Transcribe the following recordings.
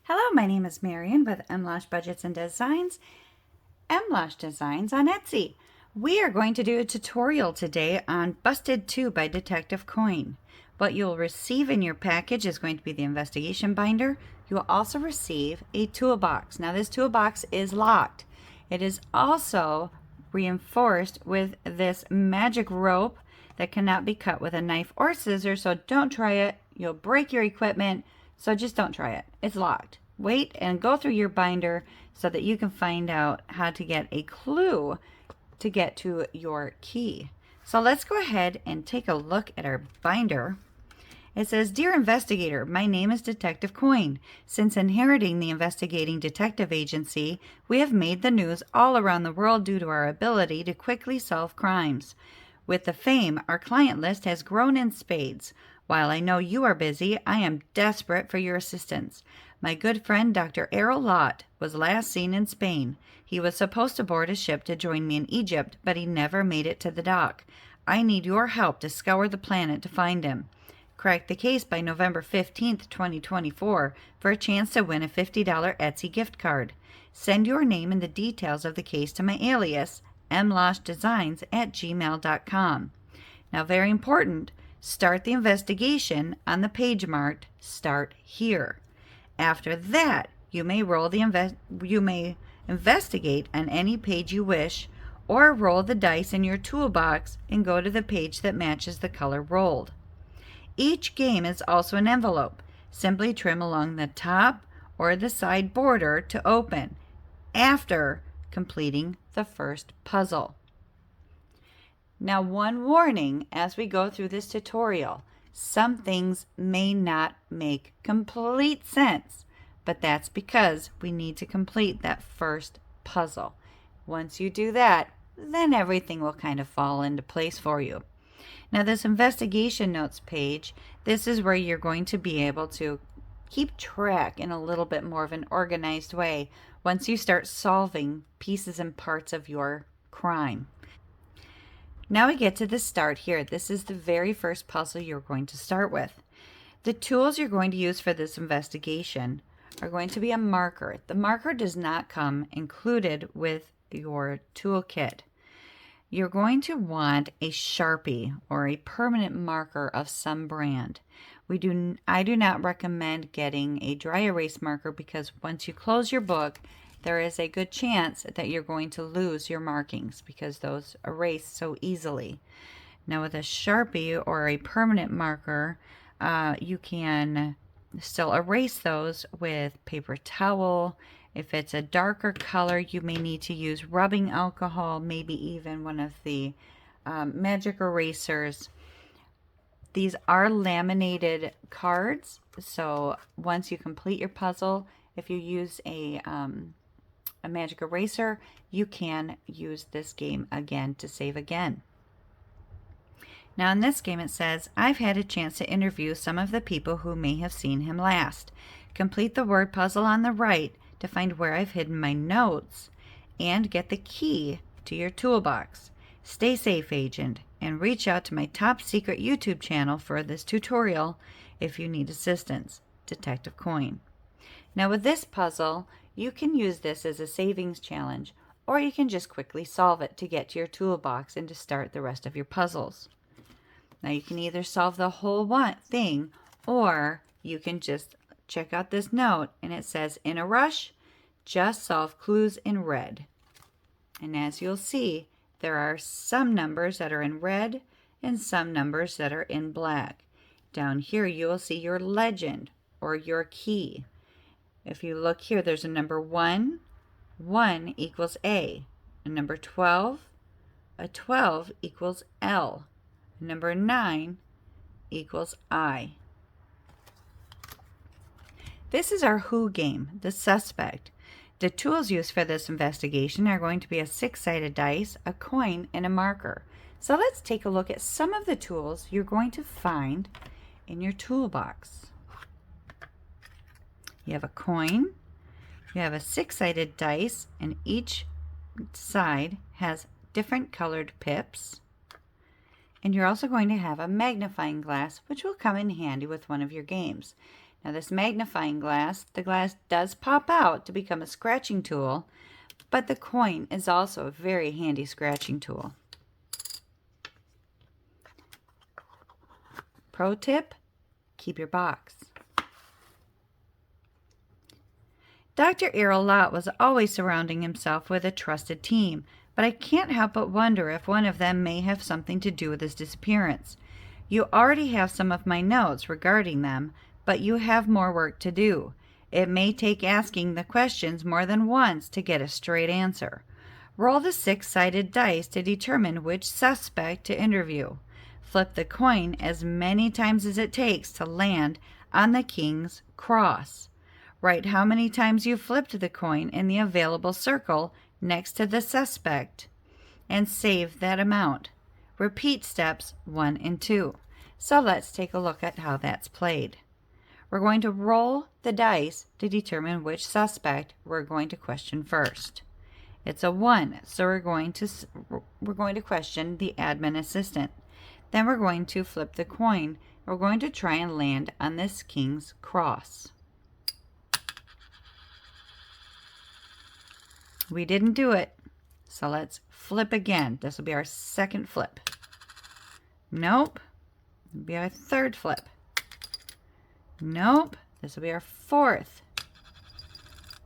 Hello, my name is Marian with Loche Budgets and Designs, Loche Designs on Etsy. We are going to do a tutorial today on Busted 2 by Detective Coin. What you'll receive in your package is going to be the investigation binder. You will also receive a toolbox. Now this toolbox is locked. It is also reinforced with this magic rope that cannot be cut with a knife or scissors, so don't try it. You'll break your equipment. So just don't try it. It's locked. Wait and go through your binder so that you can find out how to get a clue to get to your key. So let's go ahead and take a look at our binder. It says, "Dear Investigator, my name is Detective Coin. Since inheriting the investigating detective agency, we have made the news all around the world due to our ability to quickly solve crimes. With the fame, our client list has grown in spades. While I know you are busy, I am desperate for your assistance. My good friend Dr. Errol Lott was last seen in Spain. He was supposed to board a ship to join me in Egypt, but he never made it to the dock. I need your help to scour the planet to find him. Crack the case by November 15th, 2024 for a chance to win a $50 Etsy gift card. Send your name and the details of the case to my alias, mlochedesigns@gmail.com. Now, very important, start the investigation on the page marked Start Here. After that, you may investigate on any page you wish, or roll the dice in your toolbox and go to the page that matches the color rolled. Each game is also an envelope. Simply trim along the top or the side border to open after completing the first puzzle. Now, one warning as we go through this tutorial, some things may not make complete sense, but that's because we need to complete that first puzzle. Once you do that, then everything will kind of fall into place for you. Now, this investigation notes page, this is where you're going to be able to keep track in a little bit more of an organized way once you start solving pieces and parts of your crime. Now we get to the start here. This is the very first puzzle you're going to start with. The tools you're going to use for this investigation are going to be a marker. The marker does not come included with your toolkit. You're going to want a Sharpie or a permanent marker of some brand. I do not recommend getting a dry erase marker because once you close your book, there is a good chance that you're going to lose your markings because those erase so easily. Now with a Sharpie or a permanent marker, you can still erase those with paper towel. If it's a darker color, you may need to use rubbing alcohol, maybe even one of the magic erasers. These are laminated cards, so once you complete your puzzle, if you use a magic eraser, you can use this game again to save again. Now in this game it says, I've had a chance to interview some of the people who may have seen him last. Complete the word puzzle on the right to find where I've hidden my notes and get the key to your toolbox. Stay safe, agent, and reach out to my top secret YouTube channel for this tutorial if you need assistance. Detective Coin. Now with this puzzle, you can use this as a savings challenge, or you can just quickly solve it to get to your toolbox and to start the rest of your puzzles. Now you can either solve the whole thing, or you can just check out this note, and it says, in a rush, just solve clues in red. And as you'll see, there are some numbers that are in red and some numbers that are in black. Down here you will see your legend or your key. If you look here, there's a number 1, 1 equals A. A number 12, a 12 equals L. A number 9 equals I. This is our Who game, the suspect. The tools used for this investigation are going to be a 6-sided dice, a coin, and a marker. So let's take a look at some of the tools you're going to find in your toolbox. You have a coin, you have a 6-sided dice, and each side has different colored pips. And you're also going to have a magnifying glass, which will come in handy with one of your games. Now this magnifying glass, the glass does pop out to become a scratching tool, but the coin is also a very handy scratching tool. Pro tip, keep your box. Dr. Errol Lott was always surrounding himself with a trusted team, but I can't help but wonder if one of them may have something to do with his disappearance. You already have some of my notes regarding them, but you have more work to do. It may take asking the questions more than once to get a straight answer. Roll the 6-sided dice to determine which suspect to interview. Flip the coin as many times as it takes to land on the king's cross. Write how many times you flipped the coin in the available circle next to the suspect and save that amount. Repeat steps 1 and 2. So let's take a look at how that's played. We're going to roll the dice to determine which suspect we're going to question first. It's a 1, so we're going to question the admin assistant. Then we're going to flip the coin. We're going to try and land on this king's cross. We didn't do it, so let's flip again. This will be our second flip. Nope. It'll be our third flip. Nope. This will be our fourth.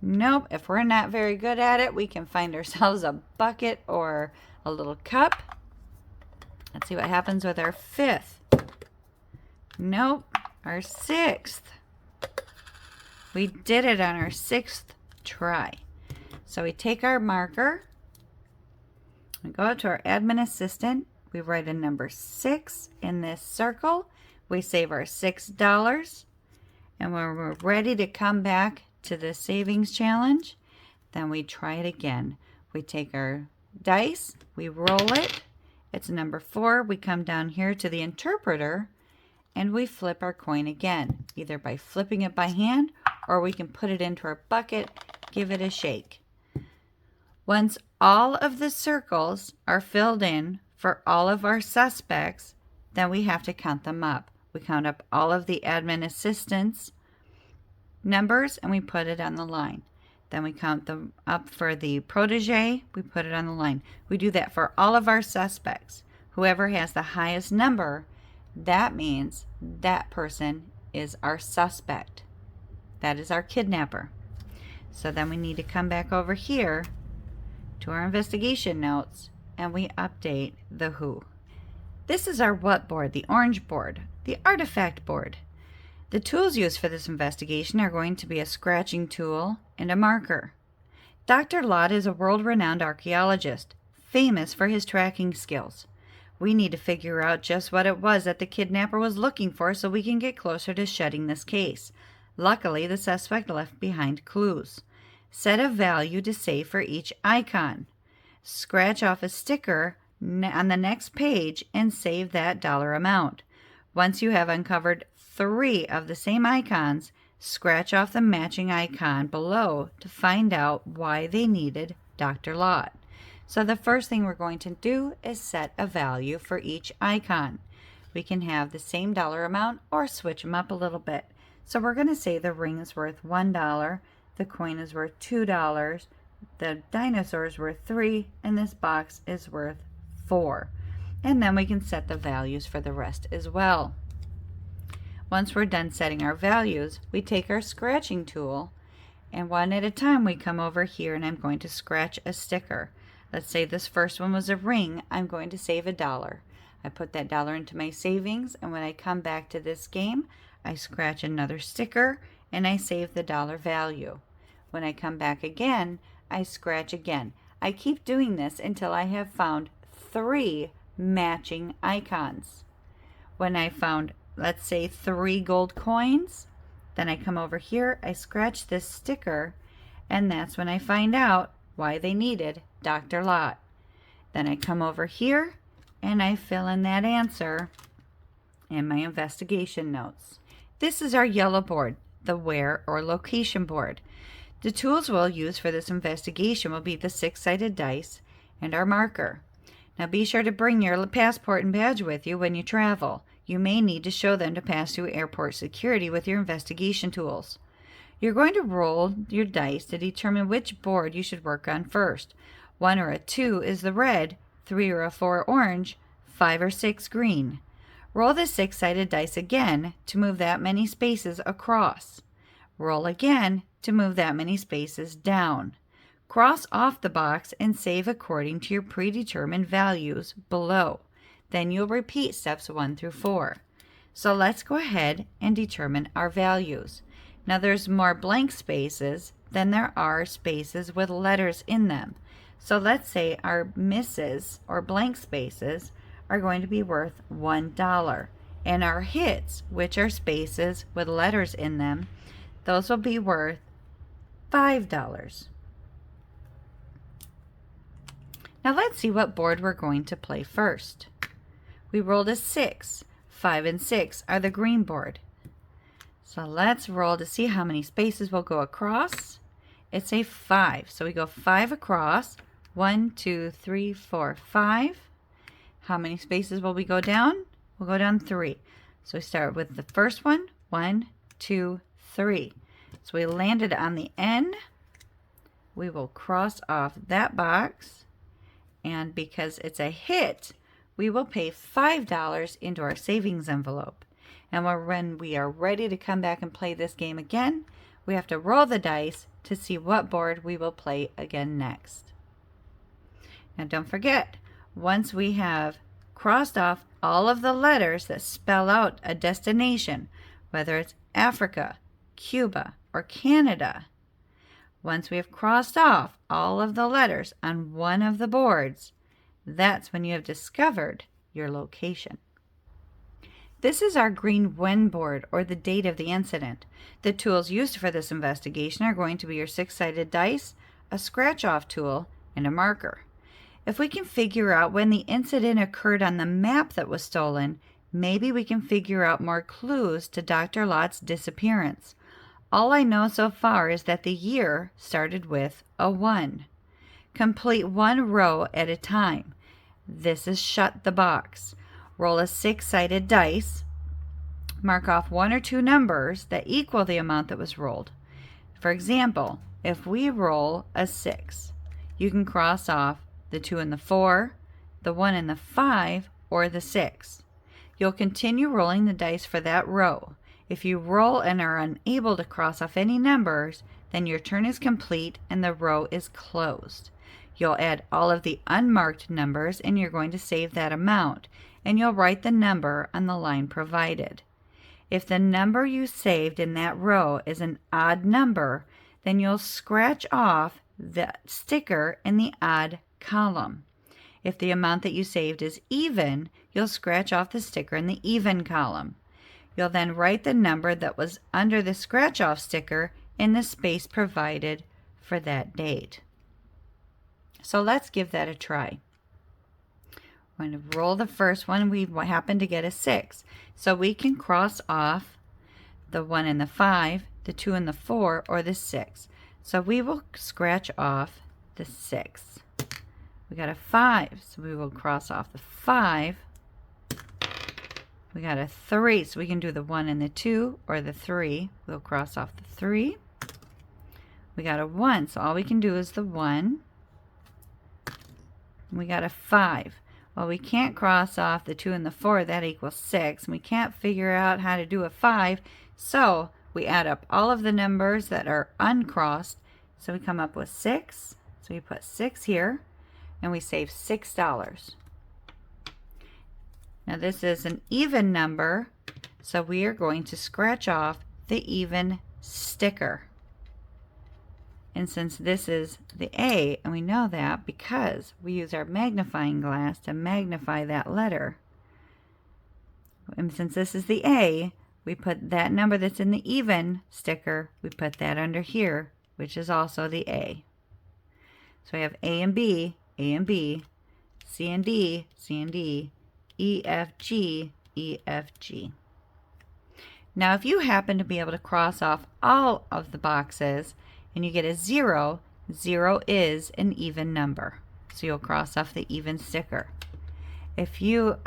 Nope. If we're not very good at it, we can find ourselves a bucket or a little cup. Let's see what happens with our fifth. Nope. Our sixth. We did it on our 6th try. So we take our marker, we go up to our admin assistant, we write a number 6 in this circle, we save our $6, and when we're ready to come back to the savings challenge, then we try it again. We take our dice, we roll it, it's number 4, we come down here to the interpreter, and we flip our coin again, either by flipping it by hand, or we can put it into our bucket, give it a shake. Once all of the circles are filled in for all of our suspects, then we have to count them up. We count up all of the admin assistants' numbers and we put it on the line. Then we count them up for the protege, we put it on the line. We do that for all of our suspects. Whoever has the highest number, that means that person is our suspect. That is our kidnapper. So then we need to come back over here to our investigation notes and we update the who. This is our what board, the orange board, the artifact board. The tools used for this investigation are going to be a scratching tool and a marker. Dr. Lott is a world-renowned archaeologist, famous for his tracking skills. We need to figure out just what it was that the kidnapper was looking for so we can get closer to shutting this case. Luckily, the suspect left behind clues. Set a value to save for each icon. Scratch off a sticker on the next page and save that dollar amount. Once you have uncovered 3 of the same icons, scratch off the matching icon below to find out why they needed Dr. Lott. So the first thing we're going to do is set a value for each icon. We can have the same dollar amount or switch them up a little bit. So we're going to say the ring is worth $1. The coin is worth $2, the dinosaur is worth 3, and this box is worth 4. And then we can set the values for the rest as well. Once we're done setting our values, we take our scratching tool, and one at a time we come over here and I'm going to scratch a sticker. Let's say this first one was a ring, I'm going to save $1. I put that dollar into my savings, and when I come back to this game, I scratch another sticker and I save the dollar value. When I come back again, I scratch again. I keep doing this until I have found 3 matching icons. When I found, let's say, 3 gold coins, then I come over here, I scratch this sticker, and that's when I find out why they needed Dr. Lott. Then I come over here and I fill in that answer in my investigation notes. This is our yellow board, the where or location board. The tools we'll use for this investigation will be the 6-sided dice and our marker. Now be sure to bring your passport and badge with you when you travel. You may need to show them to pass through airport security with your investigation tools. You're going to roll your dice to determine which board you should work on first. 1 or a 2 is the red, 3 or a 4 orange, 5 or 6 green. Roll the 6-sided dice again to move that many spaces across. Roll again to move that many spaces down. Cross off the box and save according to your predetermined values below. Then you'll repeat steps 1 through 4. So let's go ahead and determine our values. Now there's more blank spaces than there are spaces with letters in them. So let's say our misses or blank spaces are going to be worth $1. And our hits, which are spaces with letters in them, those will be worth $5. Now let's see what board we're going to play first. We rolled a 6. 5 and 6 are the green board. So let's roll to see how many spaces we'll go across. It's a 5. So we go 5 across. 1, 2, 3, 4, 5. How many spaces will we go down? We'll go down 3. So we start with the first one. 1, 2, 3. So we landed on the N. We will cross off that box. And because it's a hit, we will pay $5 into our savings envelope. And when we are ready to come back and play this game again, we have to roll the dice to see what board we will play again next. Now don't forget, once we have crossed off all of the letters that spell out a destination, whether it's Africa, Cuba, or Canada, once we have crossed off all of the letters on one of the boards, that's when you have discovered your location. This is our green when board, or the date of the incident. The tools used for this investigation are going to be your 6-sided dice, a scratch-off tool, and a marker. If we can figure out when the incident occurred on the map that was stolen, maybe we can figure out more clues to Dr. Lott's disappearance. All I know so far is that the year started with a 1. Complete one row at a time. This is shut the box. Roll a 6-sided dice. Mark off 1 or 2 numbers that equal the amount that was rolled. For example, if we roll a 6, you can cross off the 2 and the 4, the 1 and the 5, or the 6. You'll continue rolling the dice for that row. If you roll and are unable to cross off any numbers, then your turn is complete and the row is closed. You'll add all of the unmarked numbers and you're going to save that amount, and you'll write the number on the line provided. If the number you saved in that row is an odd number, then you'll scratch off the sticker in the odd column. If the amount that you saved is even, you'll scratch off the sticker in the even column. You'll then write the number that was under the scratch-off sticker in the space provided for that date. So let's give that a try. We're going to roll the first one. We happen to get a 6. So we can cross off the 1 and the 5, the 2 and the 4, or the 6. So we will scratch off the 6. We got a 5, so we will cross off the 5. We got a 3, so we can do the 1 and the 2, or the 3. We'll cross off the 3. We got a 1, so all we can do is the 1. We got a 5. Well, we can't cross off the 2 and the 4. That equals 6. And we can't figure out how to do a 5. So we add up all of the numbers that are uncrossed. So we come up with 6. So we put 6 here. And we save $6. Now this is an even number. So we are going to scratch off the even sticker. And since this is the A, and we know that because we use our magnifying glass to magnify that letter, and since this is the A, we put that number that's in the even sticker, we put that under here, which is also the A. So we have A and B, C and D, C and D, E, F, G, E, F, G. Now if you happen to be able to cross off all of the boxes, and you get a 0, 0 is an even number. So you'll cross off the even sticker. if you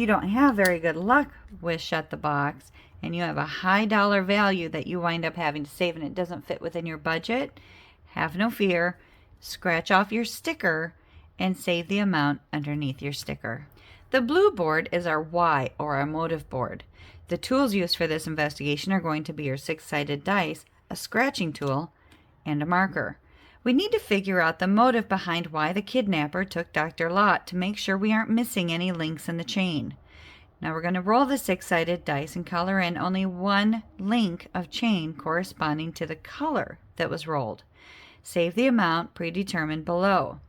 don't have very good luck with Shut the Box and you have a high dollar value that you wind up having to save and it doesn't fit within your budget, have no fear. Scratch off your sticker and save the amount underneath your sticker. The blue board is our why, or our motive board. The tools used for this investigation are going to be your six-sided dice, a scratching tool, and a marker. We need to figure out the motive behind why the kidnapper took Dr. Loche to make sure we aren't missing any links in the chain. Now we're going to roll the six-sided dice and color in only one link of chain corresponding to the color that was rolled. Save the amount predetermined below.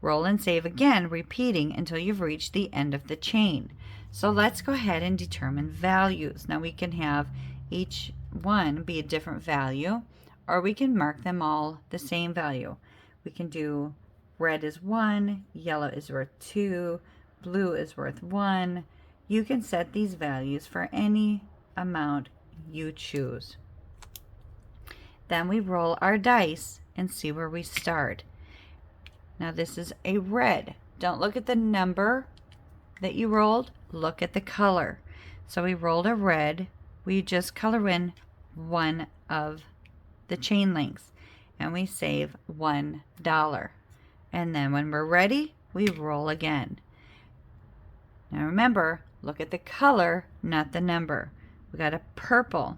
Roll and save again, repeating until you've reached the end of the chain. So let's go ahead and determine values. Now we can have each one be a different value, or we can mark them all the same value. We can do red is 1, yellow is worth 2, blue is worth 1. You can set these values for any amount you choose. Then we roll our dice and see where we start. Now this is a red. Don't look at the number that you rolled, look at the color. So we rolled a red. We just color in one of the chain links and we save $1. And then when we're ready, we roll again. Now remember, look at the color, not the number. We got a purple.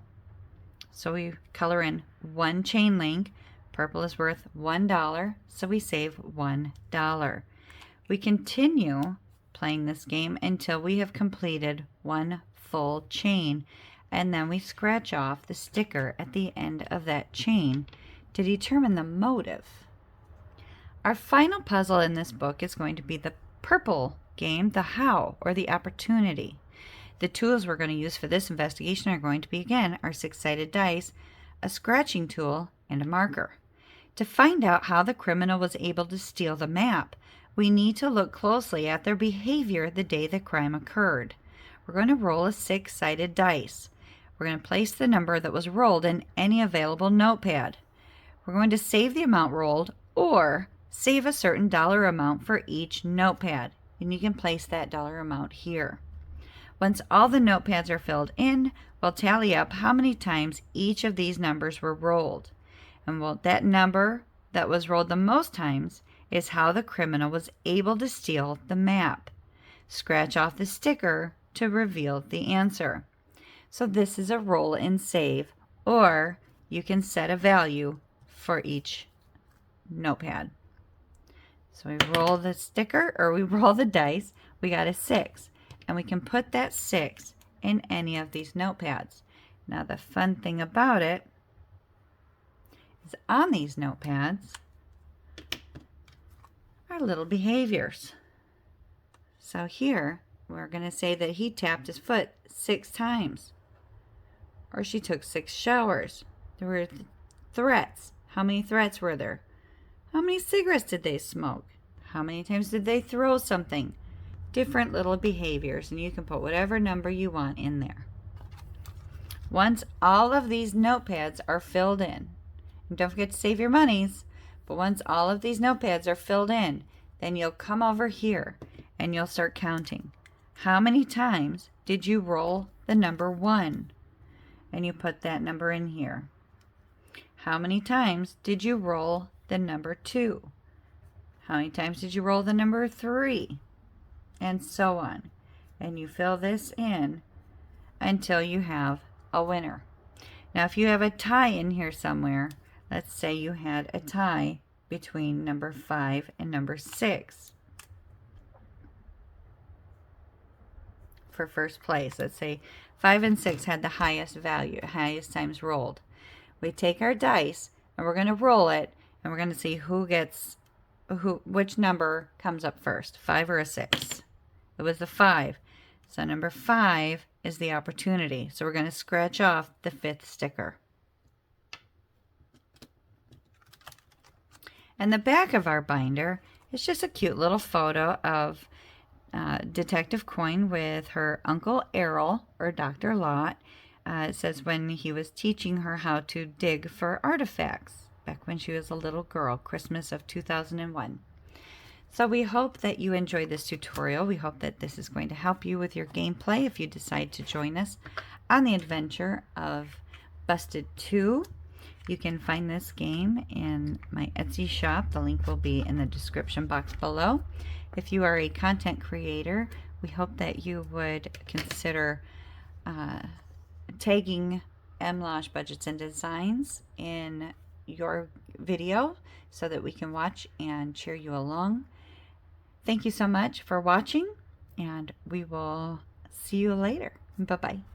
So we color in one chain link. Purple is worth $1, so we save $1. We continue playing this game until we have completed one full chain, and then we scratch off the sticker at the end of that chain to determine the motive. Our final puzzle in this book is going to be the purple game, the how, or the opportunity. The tools we're going to use for this investigation are going to be, again, our six-sided dice, a scratching tool, and a marker. To find out how the criminal was able to steal the map, we need to look closely at their behavior the day the crime occurred. We're going to roll a six-sided dice. We're going to place the number that was rolled in any available notepad. We're going to save the amount rolled or save a certain dollar amount for each notepad, and you can place that dollar amount here. Once all the notepads are filled in, we'll tally up how many times each of these numbers were rolled. And that number that was rolled the most times is how the criminal was able to steal the map. Scratch off the sticker to reveal the answer. So this is a roll and save, or you can set a value for each notepad. So we roll the sticker, or we roll the dice. We got a 6, and we can put that 6 in any of these notepads. Now the fun thing about it is on these notepads are little behaviors. So here we're going to say that he tapped his foot 6 times, or she took 6 showers. There were threats. How many threats were there? How many cigarettes did they smoke? How many times did they throw something? Different little behaviors, and you can put whatever number you want in there. Once all of these notepads are filled in, and don't forget to save your monies, but once all of these notepads are filled in, then you'll come over here and you'll start counting. How many times did you roll the number 1? And you put that number in here. How many times did you roll the number 2? How many times did you roll the number 3? And so on. And you fill this in until you have a winner. Now if you have a tie in here somewhere, let's say you had a tie between number 5 and number 6 for first place. Let's say 5 and 6 had the highest value, highest times rolled. We take our dice and we're going to roll it, and we're going to see which number comes up first, 5 or a 6. It was the 5. So number 5 is the opportunity. So we're going to scratch off the 5th sticker. And the back of our binder is just a cute little photo of Detective Coyne with her Uncle Errol, or Dr. Loche. It says when he was teaching her how to dig for artifacts back when she was a little girl, Christmas of 2001. So we hope that you enjoyed this tutorial. We hope that this is going to help you with your gameplay if you decide to join us on the adventure of Busted 2. You can find this game in my Etsy shop. The link will be in the description box below. If you are a content creator, we hope that you would consider tagging Loche Budgets and Designs in your video so that we can watch and cheer you along. Thank you so much for watching, and we will see you later. Bye-bye.